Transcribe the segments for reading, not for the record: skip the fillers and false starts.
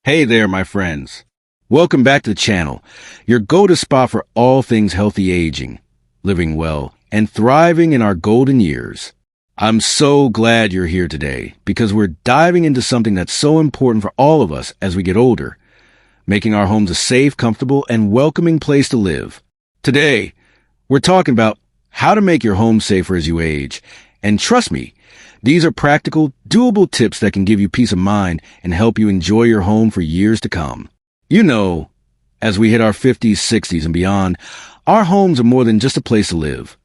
Hey there, my friends. Welcome back to the channel, your go-to spot for all things healthy aging, living well, and thriving in our golden years. I'm so glad you're here today because we're diving into something that's so important for all of us as we get older, making our homes a safe, comfortable, and welcoming place to live. Today, we're talking about how to make your home safer as you age. And trust me, these are practical, doable tips that can give you peace of mind and help you enjoy your home for years to come. You know, as we hit our 50s, 60s, and beyond, our homes are more than just a place to live.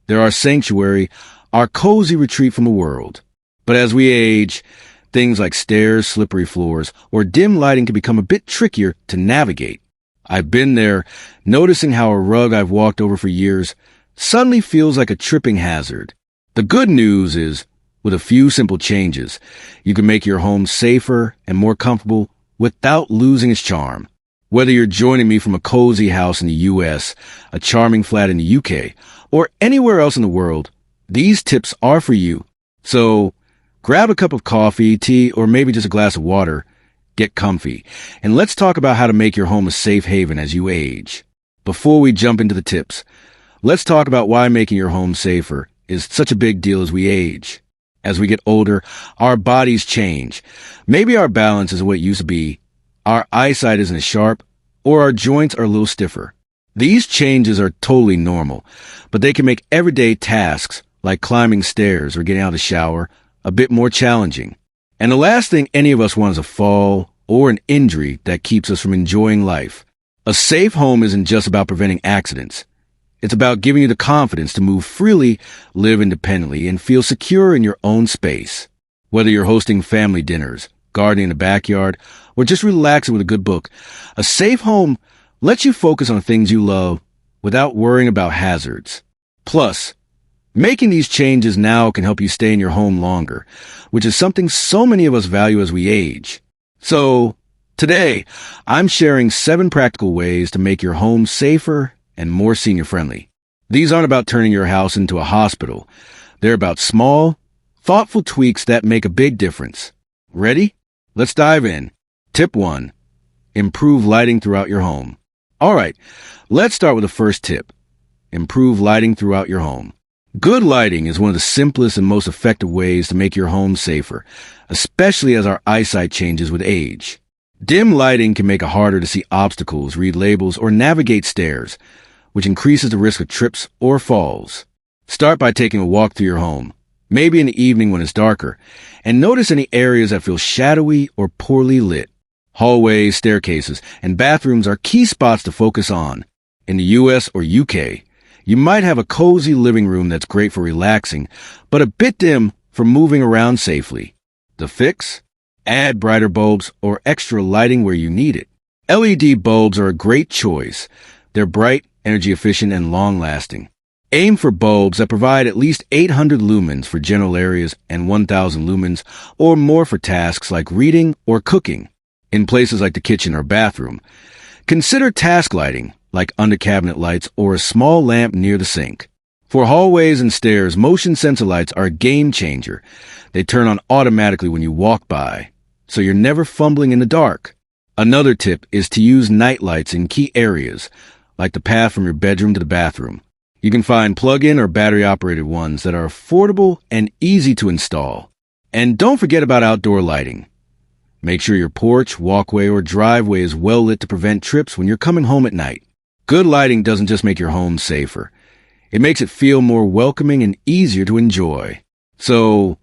They're our sanctuary, our cozy retreat from the world. But as we age, things like stairs, slippery floors, or dim lighting can become a bit trickier to navigate. I've been there, noticing how a rug I've walked over for years suddenly feels like a tripping hazard. The good news is, with a few simple changes, you can make your home safer and more comfortable without losing its charm. Whether you're joining me from a cozy house in the US, a charming flat in the UK, or anywhere else in the world, these tips are for you. So grab a cup of coffee, tea, or maybe just a glass of water, get comfy, and let's talk about how to make your home a safe haven as you age. Before we jump into the tips, let's talk about why making your home safer is such a big deal as we age. As we get older, our bodies change. Maybe our balance isn't what it used to be, our eyesight isn't as sharp, or our joints are a little stiffer. These changes are totally normal, but they can make everyday tasks, like climbing stairs or getting out of the shower, a bit more challenging. And the last thing any of us want is a fall or an injury that keeps us from enjoying life. A safe home isn't just about preventing accidents. It's about giving you the confidence to move freely, live independently, and feel secure in your own space. Whether you're hosting family dinners, gardening in the backyard, or just relaxing with a good book, a safe home lets you focus on things you love without worrying about hazards. Plus, making these changes now can help you stay in your home longer, which is something so many of us value as we age. So, today, I'm sharing 7 practical ways to make your home safer and more senior-friendly. These aren't about turning your house into a hospital. They're about small, thoughtful tweaks that make a big difference. Ready? Let's dive in. Tip 1. Improve lighting throughout your home. All right, let's start with the first tip. Improve lighting throughout your home. Good lighting is one of the simplest and most effective ways to make your home safer, especially as our eyesight changes with age. Dim lighting can make it harder to see obstacles, read labels, or navigate stairs, which increases the risk of trips or falls. Start by taking a walk through your home, maybe in the evening when it's darker, and notice any areas that feel shadowy or poorly lit. Hallways, staircases, and bathrooms are key spots to focus on. In the US or UK, you might have a cozy living room that's great for relaxing, but a bit dim for moving around safely. The fix? Add brighter bulbs or extra lighting where you need it. LED bulbs are a great choice. They're bright, energy efficient, and long-lasting. Aim for bulbs that provide at least 800 lumens for general areas and 1,000 lumens or more for tasks like reading or cooking. In places like the kitchen or bathroom, consider task lighting, like under-cabinet lights or a small lamp near the sink. For hallways and stairs, motion sensor lights are a game changer. They turn on automatically when you walk by, so you're never fumbling in the dark. Another tip is to use night lights in key areas, like the path from your bedroom to the bathroom. You can find plug-in or battery-operated ones that are affordable and easy to install. And don't forget about outdoor lighting. Make sure your porch, walkway, or driveway is well lit to prevent trips when you're coming home at night. Good lighting doesn't just make your home safer. It makes it feel more welcoming and easier to enjoy. So,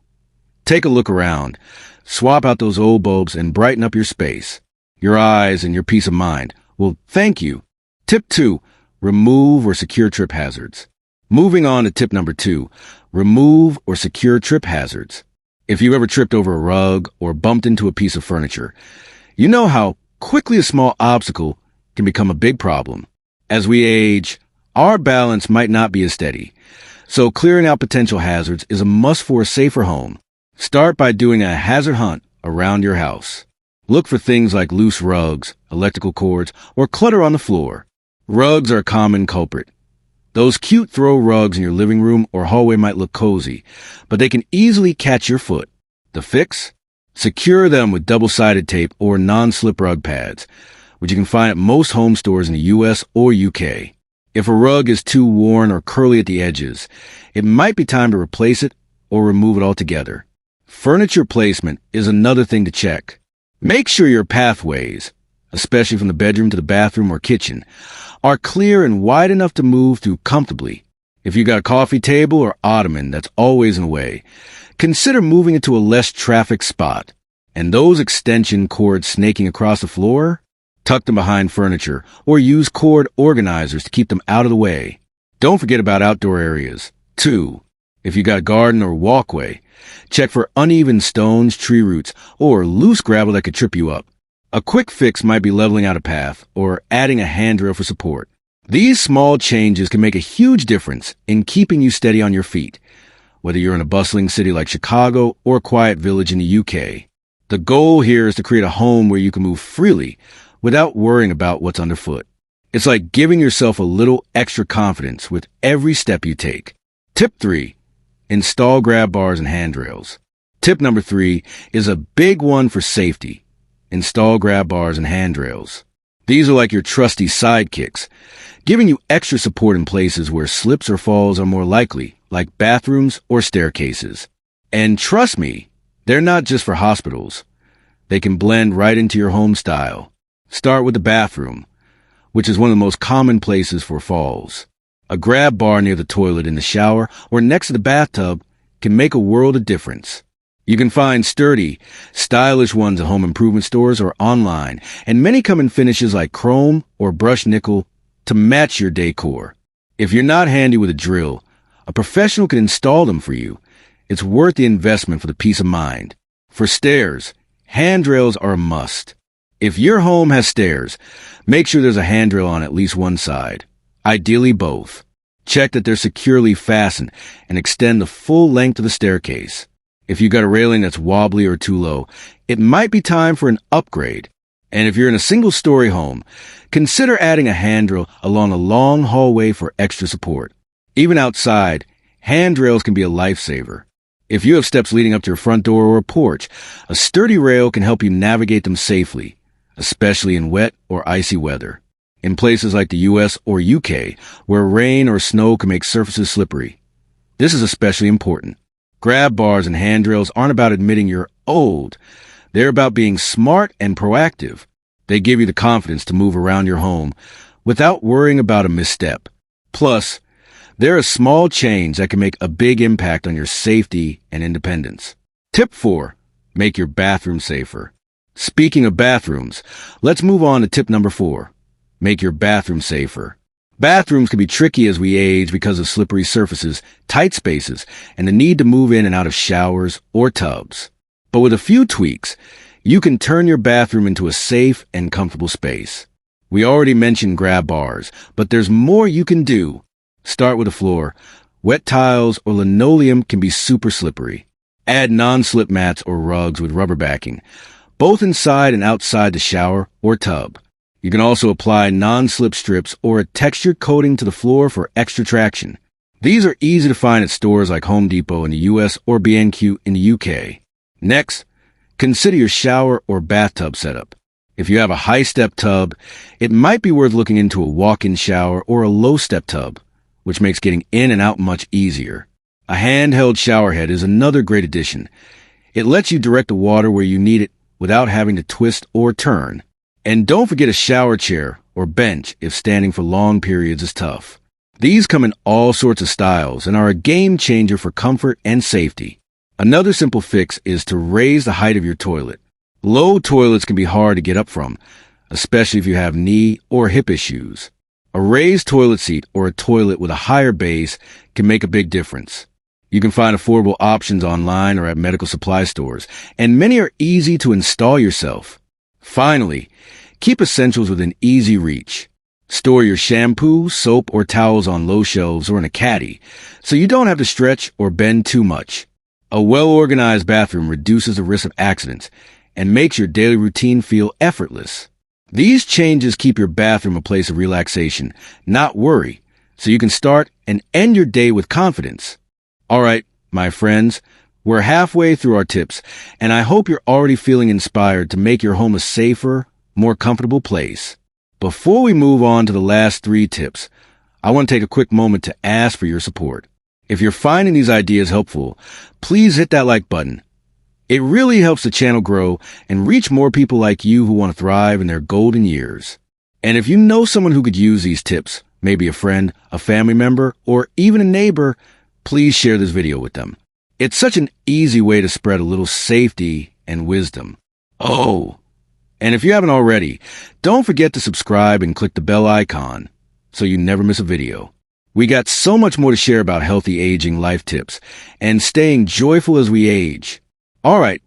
take a look around. Swap out those old bulbs and brighten up your space. Your eyes and your peace of mind will thank you. Tip 2. Remove or secure trip hazards. Moving on to tip number 2. Remove or secure trip hazards. If you ever tripped over a rug or bumped into a piece of furniture, you know how quickly a small obstacle can become a big problem. As we age, our balance might not be as steady, so clearing out potential hazards is a must for a safer home. Start by doing a hazard hunt around your house. Look for things like loose rugs, electrical cords, or clutter on the floor. Rugs are a common culprit. Those cute throw rugs in your living room or hallway might look cozy, but they can easily catch your foot. The fix? Secure them with double-sided tape or non-slip rug pads, which you can find at most home stores in the US or UK. If a rug is too worn or curly at the edges, it might be time to replace it or remove it altogether. Furniture placement is another thing to check. Make sure your pathways, especially from the bedroom to the bathroom or kitchen, are clear and wide enough to move through comfortably. If you got a coffee table or ottoman that's always in the way, consider moving it to a less trafficked spot. And those extension cords snaking across the floor? Tuck them behind furniture or use cord organizers to keep them out of the way. Don't forget about outdoor areas, too. If you got a garden or walkway, check for uneven stones, tree roots, or loose gravel that could trip you up. A quick fix might be leveling out a path or adding a handrail for support. These small changes can make a huge difference in keeping you steady on your feet, whether you're in a bustling city like Chicago or a quiet village in the UK. The goal here is to create a home where you can move freely without worrying about what's underfoot. It's like giving yourself a little extra confidence with every step you take. Tip 3. Install grab bars and handrails. Tip number 3 is a big one for safety. Install grab bars and handrails. These are like your trusty sidekicks, giving you extra support in places where slips or falls are more likely, like bathrooms or staircases. And trust me, they're not just for hospitals. They can blend right into your home style. Start with the bathroom, which is one of the most common places for falls. A grab bar near the toilet in the shower or next to the bathtub can make a world of difference. You can find sturdy, stylish ones at home improvement stores or online, and many come in finishes like chrome or brushed nickel to match your decor. If you're not handy with a drill, a professional can install them for you. It's worth the investment for the peace of mind. For stairs, handrails are a must. If your home has stairs, make sure there's a handrail on at least one side, ideally both. Check that they're securely fastened and extend the full length of the staircase. If you got a railing that's wobbly or too low, it might be time for an upgrade. And if you're in a single-story home, consider adding a handrail along a long hallway for extra support. Even outside, handrails can be a lifesaver. If you have steps leading up to your front door or a porch, a sturdy rail can help you navigate them safely, especially in wet or icy weather. In places like the US or UK, where rain or snow can make surfaces slippery. This is especially important. Grab bars and handrails aren't about admitting you're old. They're about being smart and proactive. They give you the confidence to move around your home without worrying about a misstep. Plus, they're a small change that can make a big impact on your safety and independence. Tip 4. Make your bathroom safer. Speaking of bathrooms, let's move on to tip number 4. Make your bathroom safer. Bathrooms can be tricky as we age because of slippery surfaces, tight spaces, and the need to move in and out of showers or tubs. But with a few tweaks, you can turn your bathroom into a safe and comfortable space. We already mentioned grab bars, but there's more you can do. Start with the floor. Wet tiles or linoleum can be super slippery. Add non-slip mats or rugs with rubber backing, both inside and outside the shower or tub. You can also apply non-slip strips or a textured coating to the floor for extra traction. These are easy to find at stores like Home Depot in the US or B&Q in the UK. Next, consider your shower or bathtub setup. If you have a high-step tub, it might be worth looking into a walk-in shower or a low-step tub, which makes getting in and out much easier. A handheld shower head is another great addition. It lets you direct the water where you need it without having to twist or turn. And don't forget a shower chair or bench if standing for long periods is tough. These come in all sorts of styles and are a game changer for comfort and safety. Another simple fix is to raise the height of your toilet. Low toilets can be hard to get up from, especially if you have knee or hip issues. A raised toilet seat or a toilet with a higher base can make a big difference. You can find affordable options online or at medical supply stores, and many are easy to install yourself. Finally, keep essentials within easy reach. Store your shampoo, soap, or towels on low shelves or in a caddy, so you don't have to stretch or bend too much. A well-organized bathroom reduces the risk of accidents and makes your daily routine feel effortless. These changes keep your bathroom a place of relaxation, not worry, so you can start and end your day with confidence. All right, my friends, We're halfway through our tips, and I hope you're already feeling inspired to make your home a safer, more comfortable place. Before we move on to the last 3 tips, I want to take a quick moment to ask for your support. If you're finding these ideas helpful, please hit that like button. It really helps the channel grow and reach more people like you who want to thrive in their golden years. And if you know someone who could use these tips, maybe a friend, a family member, or even a neighbor, please share this video with them. It's such an easy way to spread a little safety and wisdom. Oh, and if you haven't already, don't forget to subscribe and click the bell icon so you never miss a video. We got so much more to share about healthy aging life tips and staying joyful as we age. All right,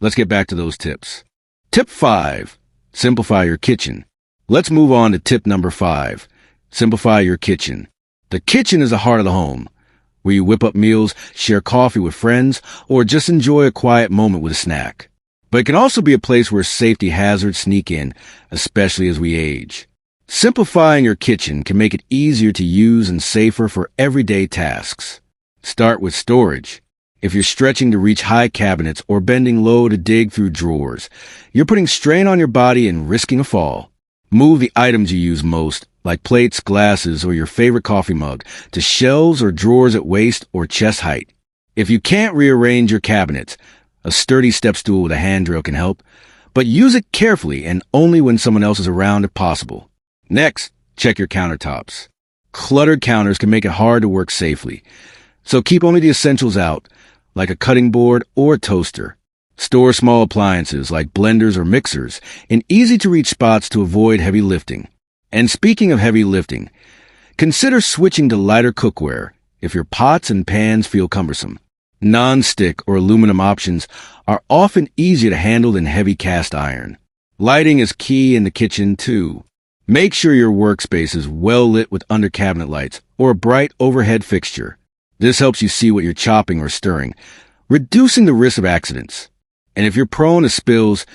let's get back to those tips. Tip 5, simplify your kitchen. Let's move on to tip number 5, simplify your kitchen. The kitchen is the heart of the home, where you whip up meals, share coffee with friends, or just enjoy a quiet moment with a snack. But it can also be a place where safety hazards sneak in, especially as we age. Simplifying your kitchen can make it easier to use and safer for everyday tasks. Start with storage. If you're stretching to reach high cabinets or bending low to dig through drawers, you're putting strain on your body and risking a fall. Move the items you use most, like plates, glasses, or your favorite coffee mug, to shelves or drawers at waist or chest height. If you can't rearrange your cabinets, a sturdy step stool with a handrail can help, but use it carefully and only when someone else is around if possible. Next, check your countertops. Cluttered counters can make it hard to work safely, so keep only the essentials out, like a cutting board or a toaster. Store small appliances like blenders or mixers in easy-to-reach spots to avoid heavy lifting. And speaking of heavy lifting, consider switching to lighter cookware if your pots and pans feel cumbersome. Non-stick or aluminum options are often easier to handle than heavy cast iron. Lighting is key in the kitchen, too. Make sure your workspace is well lit with under-cabinet lights or a bright overhead fixture. This helps you see what you're chopping or stirring, reducing the risk of accidents. And if you're prone to spills,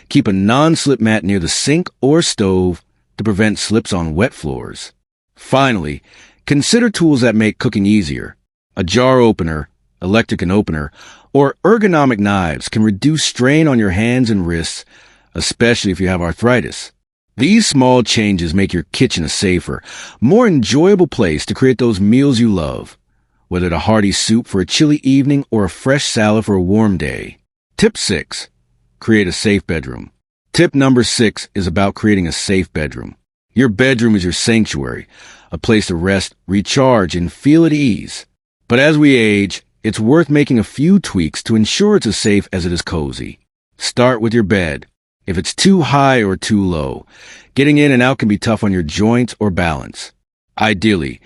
keep a non-slip mat near the sink or stove to prevent slips on wet floors. Finally, consider tools that make cooking easier. A jar opener, electric opener, or ergonomic knives can reduce strain on your hands and wrists, especially if you have arthritis. These small changes make your kitchen a safer, more enjoyable place to create those meals you love, whether it's a hearty soup for a chilly evening or a fresh salad for a warm day. Tip 6. Create a safe bedroom. Tip number 6 is about creating a safe bedroom. Your bedroom is your sanctuary, a place to rest, recharge, and feel at ease. But as we age, it's worth making a few tweaks to ensure it's as safe as it is cozy. Start with your bed. If it's too high or too low, getting in and out can be tough on your joints or balance. Ideally,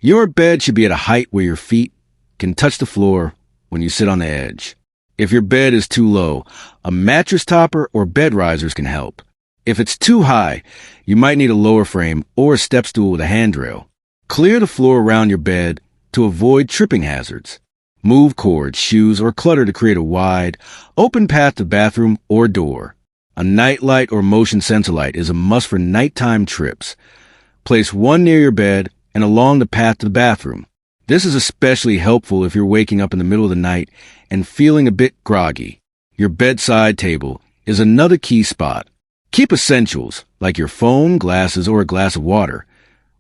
your bed should be at a height where your feet can touch the floor when you sit on the edge. If your bed is too low, a mattress topper or bed risers can help. If it's too high, you might need a lower frame or a step stool with a handrail. Clear the floor around your bed to avoid tripping hazards. Move cords, shoes, or clutter to create a wide, open path to bathroom or door. A night light or motion sensor light is a must for nighttime trips. Place one near your bed and along the path to the bathroom. This is especially helpful if you're waking up in the middle of the night and feeling a bit groggy. Your bedside table is another key spot. Keep essentials, like your phone, glasses, or a glass of water,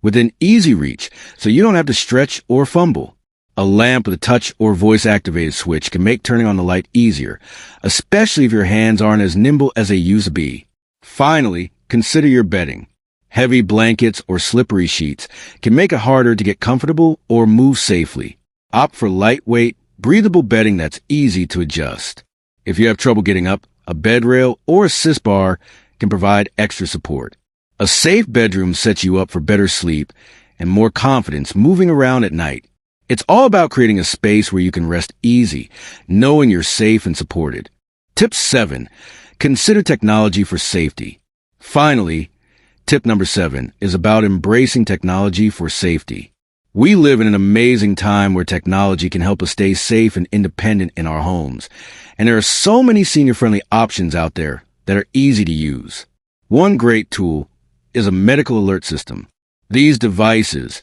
within easy reach so you don't have to stretch or fumble. A lamp with a touch or voice-activated switch can make turning on the light easier, especially if your hands aren't as nimble as they used to be. Finally, consider your bedding. Heavy blankets or slippery sheets can make it harder to get comfortable or move safely. Opt for lightweight, breathable bedding that's easy to adjust. If you have trouble getting up, a bed rail or assist bar can provide extra support. A safe bedroom sets you up for better sleep and more confidence moving around at night. It's all about creating a space where you can rest easy, knowing you're safe and supported. Tip 7. Consider technology for safety. Finally, tip number 7 is about embracing technology for safety. We live in an amazing time where technology can help us stay safe and independent in our homes, and there are so many senior-friendly options out there that are easy to use. One great tool is a medical alert system. These devices,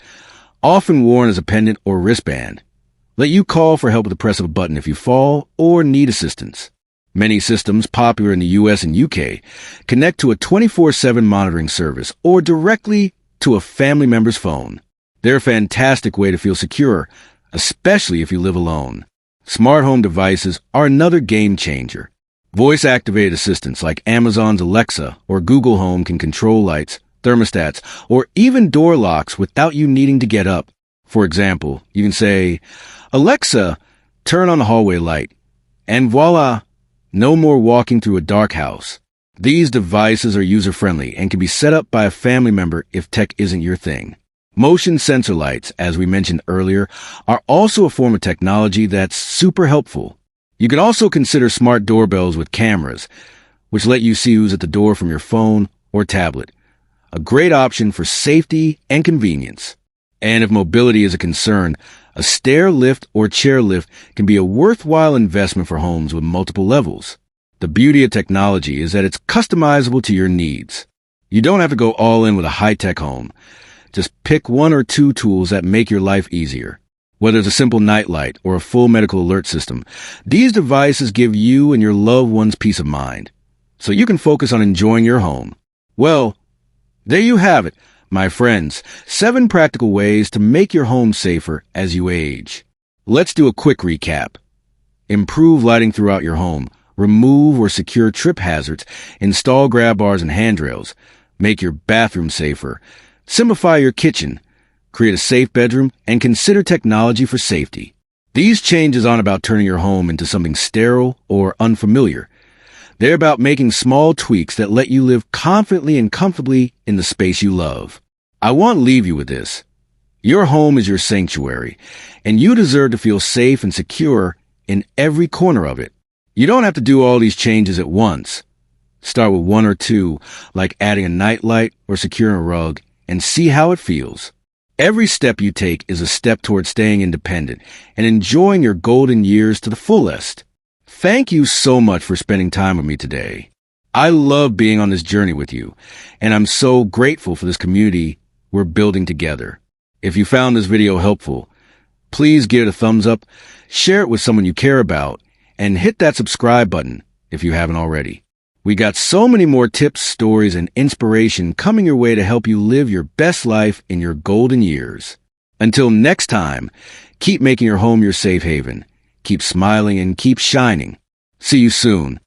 often worn as a pendant or wristband, let you call for help with the press of a button if you fall or need assistance. Many systems, popular in the US and UK, connect to a 24/7 monitoring service or directly to a family member's phone. They're a fantastic way to feel secure, especially if you live alone. Smart home devices are another game changer. Voice-activated assistants like Amazon's Alexa or Google Home can control lights, thermostats, or even door locks without you needing to get up. For example, you can say, "Alexa, turn on the hallway light," and voila, no more walking through a dark house. These devices are user-friendly and can be set up by a family member if tech isn't your thing. Motion sensor lights, as we mentioned earlier, are also a form of technology that's super helpful. You can also consider smart doorbells with cameras, which let you see who's at the door from your phone or tablet. A great option for safety and convenience. And if mobility is a concern, a stair lift or chair lift can be a worthwhile investment for homes with multiple levels. The beauty of technology is that it's customizable to your needs. You don't have to go all in with a high-tech home. Just pick one or two tools that make your life easier. Whether it's a simple nightlight or a full medical alert system, these devices give you and your loved ones peace of mind, so you can focus on enjoying your home. Well, there you have it, my friends. 7 practical ways to make your home safer as you age. Let's do a quick recap. Improve lighting throughout your home. Remove or secure trip hazards. Install grab bars and handrails. Make your bathroom safer. Simplify your kitchen. Create a safe bedroom and consider technology for safety. These changes aren't about turning your home into something sterile or unfamiliar. They're about making small tweaks that let you live confidently and comfortably in the space you love. I want to leave you with this. Your home is your sanctuary, and you deserve to feel safe and secure in every corner of it. You don't have to do all these changes at once. Start with 1 or 2, like adding a nightlight or securing a rug, and see how it feels. Every step you take is a step toward staying independent and enjoying your golden years to the fullest. Thank you so much for spending time with me today. I love being on this journey with you, and I'm so grateful for this community we're building together. If you found this video helpful, please give it a thumbs up, share it with someone you care about, and hit that subscribe button if you haven't already. We got so many more tips, stories, and inspiration coming your way to help you live your best life in your golden years. Until next time, keep making your home your safe haven. Keep smiling and keep shining. See you soon.